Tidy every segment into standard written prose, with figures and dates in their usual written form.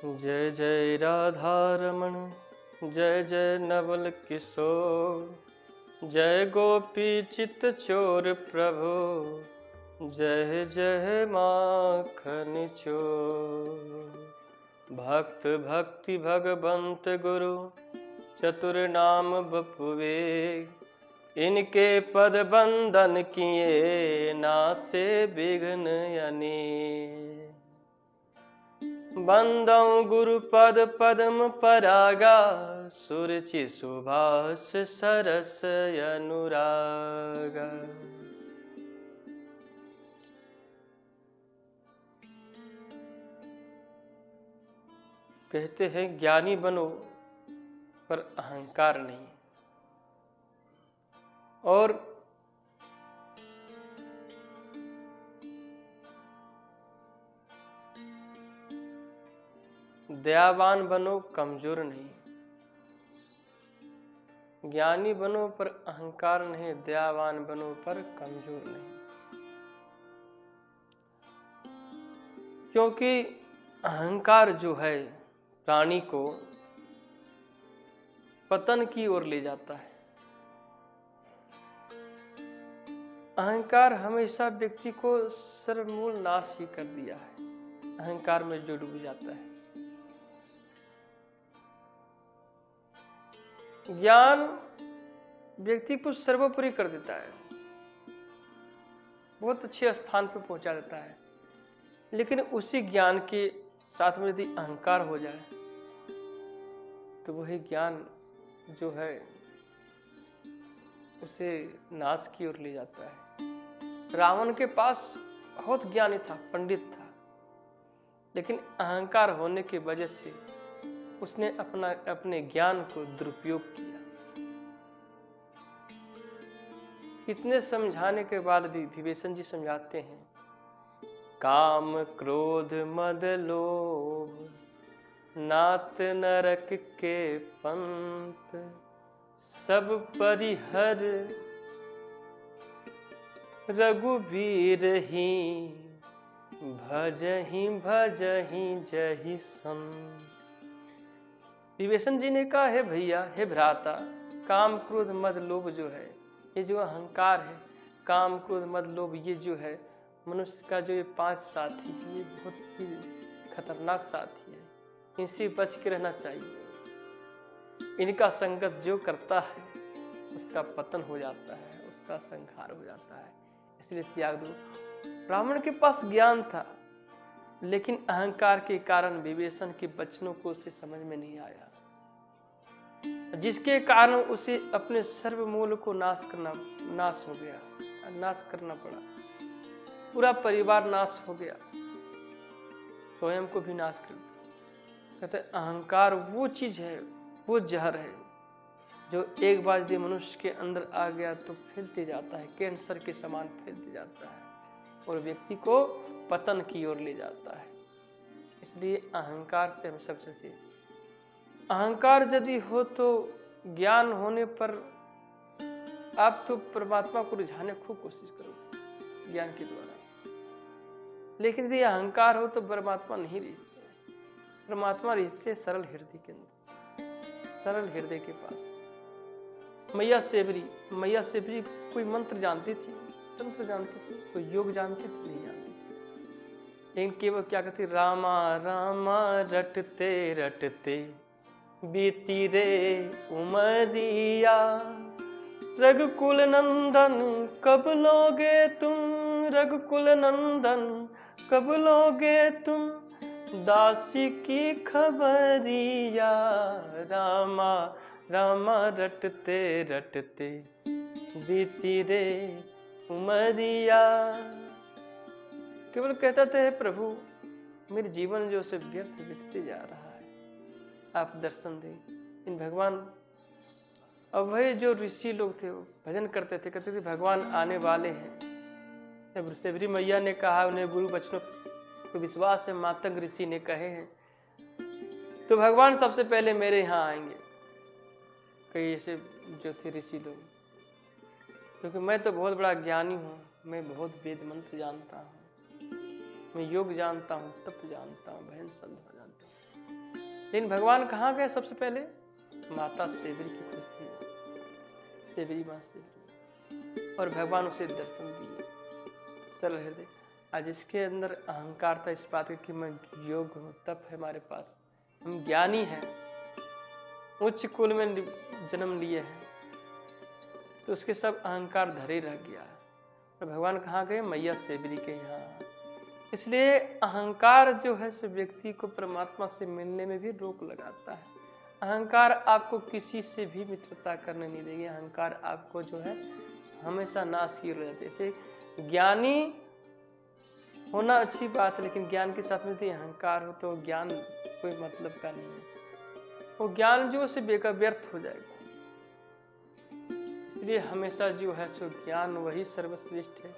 जय जय राधारमण, जय जय नवल किशोर, जय गोपी चित चोर प्रभु, जय जय माखन चोर। भक्त भक्ति भगवंत गुरु, चतुर नाम बपुवे, इनके पद बंदन किए, नासे विघ्न अनेक। बंदौ गुरु पद पद्म परागा, सुरुचि सुभाष सरस अनुरागा। कहते हैं ज्ञानी बनो पर अहंकार नहीं, और दयावान बनो कमजोर नहीं। ज्ञानी बनो पर अहंकार नहीं, दयावान बनो पर कमजोर नहीं। क्योंकि अहंकार जो है प्राणी को पतन की ओर ले जाता है। अहंकार हमेशा व्यक्ति को सर्वमूल नाश ही कर दिया है। अहंकार में जो डूब जाता है। ज्ञान व्यक्ति को सर्वोपरि कर देता है, बहुत अच्छे स्थान पर पहुंचा देता है। लेकिन उसी ज्ञान के साथ में यदि अहंकार हो जाए तो वही ज्ञान जो है उसे नाश की ओर ले जाता है। रावण के पास बहुत ज्ञानी था, पंडित था, लेकिन अहंकार होने की वजह से उसने अपने ज्ञान को दुरुपयोग किया। इतने समझाने के बाद भी विभीषण जी समझाते हैं, काम क्रोध मद लोभ, नात नरक के पंत, सब परिहर रघुबीर ही, भजहि भजहि जहि संत। विभीषण जी ने कहा, हे भैया, हे भ्राता, काम क्रोध मद लोभ जो है, ये जो अहंकार है, काम क्रोध मद लोभ, ये जो है मनुष्य का जो ये 5 साथी है, ये बहुत ही खतरनाक साथी है। इनसे बच के रहना चाहिए। इनका संगत जो करता है उसका पतन हो जाता है, उसका संहार हो जाता है, इसलिए त्याग दो। रावण के पास ज्ञान था, लेकिन अहंकार के कारण विभीषण के वचनों को उसे समझ में नहीं आया, जिसके कारण उसे अपने सर्वमूल को नाश हो गया, नाश करना पड़ा। पूरा परिवार नाश हो गया, स्वयं को भी नाश कर दिया। कहते अहंकार वो चीज है, वो जहर है जो एक बार यदि मनुष्य के अंदर आ गया तो फैलते जाता है, कैंसर के समान फैलते जाता है और व्यक्ति को पतन की ओर ले जाता है। इसलिए अहंकार से हम सब बचें। अहंकार यदि हो तो ज्ञान होने पर आप तो परमात्मा को रिझाने खूब कोशिश करो ज्ञान के द्वारा, लेकिन यदि अहंकार हो तो परमात्मा नहीं रिझते। परमात्मा रिझते सरल हृदय के अंदर, सरल हृदय के पास। मैया सेवरी कोई मंत्र जानती थी, तंत्र जानती थी, कोई योग जानती थी? नहीं जानती थी। लेकिन केवल क्या कहती, रामा रामा रटते रटते बीती रे उमरिया, रघुकुल नंदन कब लोगे तुम, रघुकुल नंदन कब लोगे तुम, दासी की खबरिया, रामा रामा रटते रटते बीती रे उमरिया। केवल कहता था, प्रभु मेरे जीवन जो से व्यर्थ बीतते जा रहा है, आप दर्शन दें। इन भगवान अब वही जो ऋषि लोग थे वो भजन करते थे, कहते थे भगवान आने वाले हैं। जब सेवरी मैया ने कहा, उन्हें गुरु वचनों को विश्वास है, मातंग ऋषि ने कहे हैं, तो भगवान सबसे पहले मेरे यहाँ आएंगे। कई ऐसे जो थे ऋषि लोग, क्योंकि मैं तो बहुत बड़ा ज्ञानी हूँ, मैं बहुत वेद मंत्र जानता हूँ, मैं योग जानता हूँ, तप जानता हूँ, भजन सब जानता हूँ। लेकिन भगवान कहाँ गए सबसे पहले? माता सेबरी की खोज की, सेबरी माँ सेबरी, और भगवान उसे दर्शन दिए। सरल हृदय, आज जिसके अंदर अहंकार था इस बात कि मैं योग्य हूँ, तप है हमारे पास, हम ज्ञानी हैं, उच्च कुल में जन्म लिए हैं, तो उसके सब अहंकार धरे रह गया। और भगवान कहाँ गए? मैया सेबरी के यहाँ। इसलिए अहंकार जो है सो व्यक्ति को परमात्मा से मिलने में भी रोक लगाता है। अहंकार आपको किसी से भी मित्रता करने नहीं देगी। अहंकार आपको जो है हमेशा नाश हो जाते। जैसे ज्ञानी होना अच्छी बात है, लेकिन ज्ञान के साथ में यदि अहंकार हो तो ज्ञान कोई मतलब का नहीं है, वो ज्ञान जो से बेकार व्यर्थ हो जाएगा। इसलिए हमेशा जो है सो ज्ञान वही सर्वश्रेष्ठ है,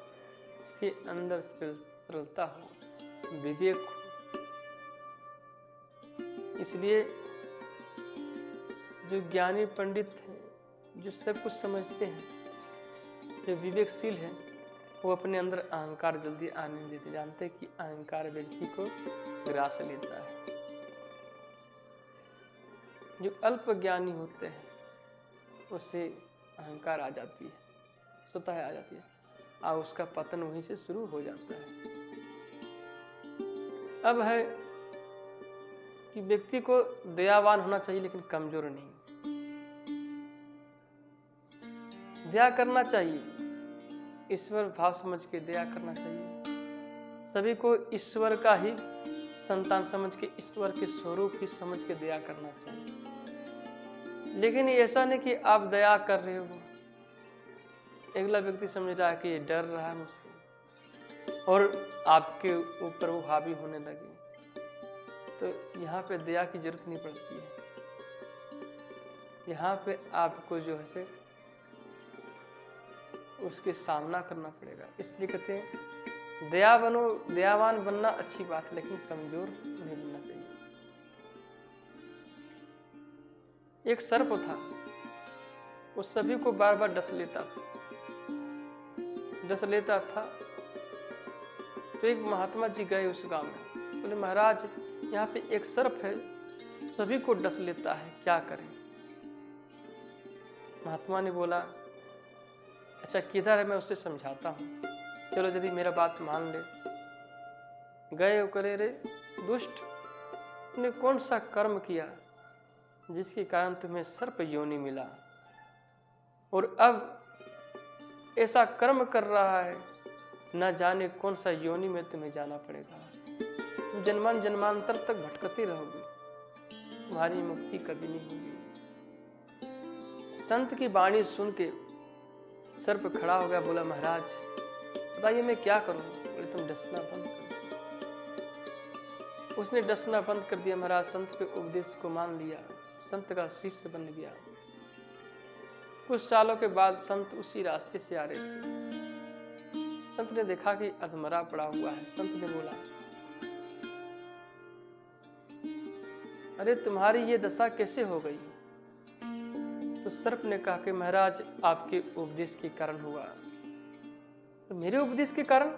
इसके अंदर सरलता हो, विवेक हो। इसलिए जो ज्ञानी पंडित हैं, जो सब कुछ समझते हैं, जो विवेकशील हैं, वो अपने अंदर अहंकार जल्दी आने नहीं देते। जानते हैं कि अहंकार व्यक्ति को ग्रास लेता है। जो अल्प ज्ञानी होते हैं उससे अहंकार आ जाती है, स्वतः आ जाती है, और उसका पतन वहीं से शुरू हो जाता है। अब है कि व्यक्ति को दयावान होना चाहिए, लेकिन कमजोर नहीं। दया करना चाहिए, ईश्वर भाव समझ के दया करना चाहिए। सभी को ईश्वर का ही संतान समझ के, ईश्वर के स्वरूप ही समझ के दया करना चाहिए। लेकिन ऐसा नहीं कि आप दया कर रहे हो, अगला व्यक्ति समझ रहा है कि ये डर रहा है मुझसे और आपके ऊपर वो हावी होने लगे, तो यहाँ पे दया की जरूरत नहीं पड़ती है। यहाँ पे आपको जो है उसके सामना करना पड़ेगा। इसलिए कहते हैं दया बनो, दयावान बनना अच्छी बात है, लेकिन कमजोर नहीं बनना चाहिए। एक सर्प था, वो सभी को बार बार डस लेता था। तो एक महात्मा जी गए उस गांव में, बोले महाराज यहाँ पे एक सर्प है, सभी को डस लेता है, क्या करें? महात्मा ने बोला अच्छा किधर है, मैं उसे समझाता हूँ, चलो यदि मेरा बात मान ले। गए करे रे दुष्ट, तुमने कौन सा कर्म किया जिसके कारण तुम्हें सर्प योनि मिला, और अब ऐसा कर्म कर रहा है, न जाने कौन सा योनि में तुम्हें जाना पड़ेगा। तुम जन्मान जन्मांतर तक भटकते रहोगे, तुम्हारी मुक्ति कभी नहीं होगी। संत की वाणी सुन के सर्प खड़ा हो गया, बोला महाराज बताइए मैं क्या करूं? बोले तुम डसना बंद कर दो। उसने डसना बंद कर दिया। महाराज संत के उपदेश को मान लिया, संत का शिष्य बन गया। कुछ सालों के बाद संत उसी रास्ते से आ रहे थे। संत ने देखा कि अधमरा पड़ा हुआ है। संत ने बोला अरे तुम्हारी ये दशा कैसे हो गई? तो सर्प ने कहा कि महाराज आपके उपदेश के कारण हुआ। तो मेरे उपदेश के कारण?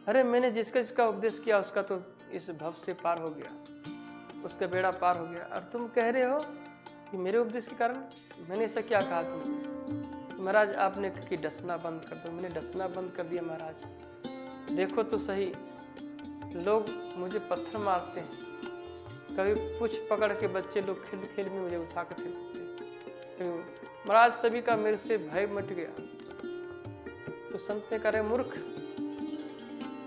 अरे मैंने जिसका उपदेश किया उसका तो इस भव से पार हो गया, उसका बेड़ा पार हो गया, और तुम कह रहे हो कि मेरे उपदेश के कारण? मैंने ऐसा क्या कहा तुमने? महाराज आपने कि डसना बंद कर दो, मैंने डसना बंद कर दिया। महाराज देखो तो सही, लोग मुझे पत्थर मारते हैं, कभी पूछ पकड़ के बच्चे लोग खेल खेल में मुझे उठा कर फेंकते। महाराज सभी का मेरे से भय मिट गया। तो संत ने कहा मूर्ख,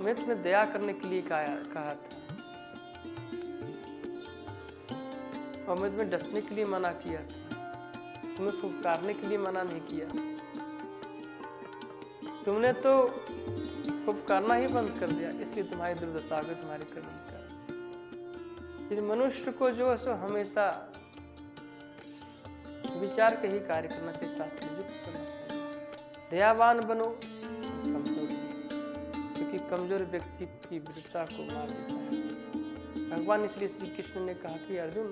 मैं तुम्हें दया करने के लिए कहा था, और मैं तुम्हें डसने के लिए मना किया था, तुम्हें फुफकारने के लिए मना नहीं किया। तुमने तो फुफकारना ही बंद कर दिया, इसलिए तुम्हारी दुर्दशा में तुम्हारे कर्म का। मनुष्य को जो है सो हमेशा विचार के ही कार्य करना चाहिए, शास्त्र युक्त करना चाहिए। दयावान बनो, कमजोर नहीं, क्योंकि कमजोर व्यक्ति की वीरता को मार देता है भगवान। इसलिए श्री कृष्ण ने कहा कि अर्जुन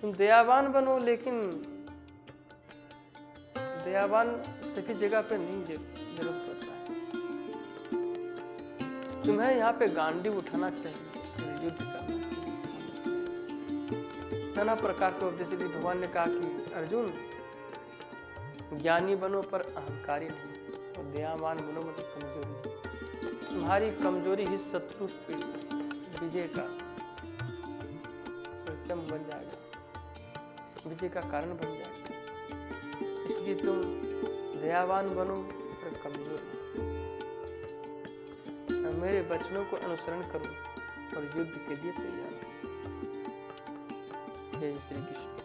तुम दयावान बनो, लेकिन दयावान सभी जगह पे नहीं जरूरत पड़ता है। तुम्हें यहाँ पे गांडी उठाना चाहिए, युद्ध करना चाहिए। नाना प्रकार के उपदेश दी। भगवान ने कहा कि अर्जुन, ज्ञानी बनो पर अहंकारी नहीं, और दयावान बनो मतलब कमजोरी नहीं। तुम्हारी कमजोरी ही शत्रु पे विजय का परचम बन जाएगा, विजय का कारण बन जाएगा। इसलिए तुम दयावान बनो पर कमजोर नहीं। मेरे वचनों को अनुसरण करो और युद्ध के लिए तैयार हो। जय श्री कृष्ण।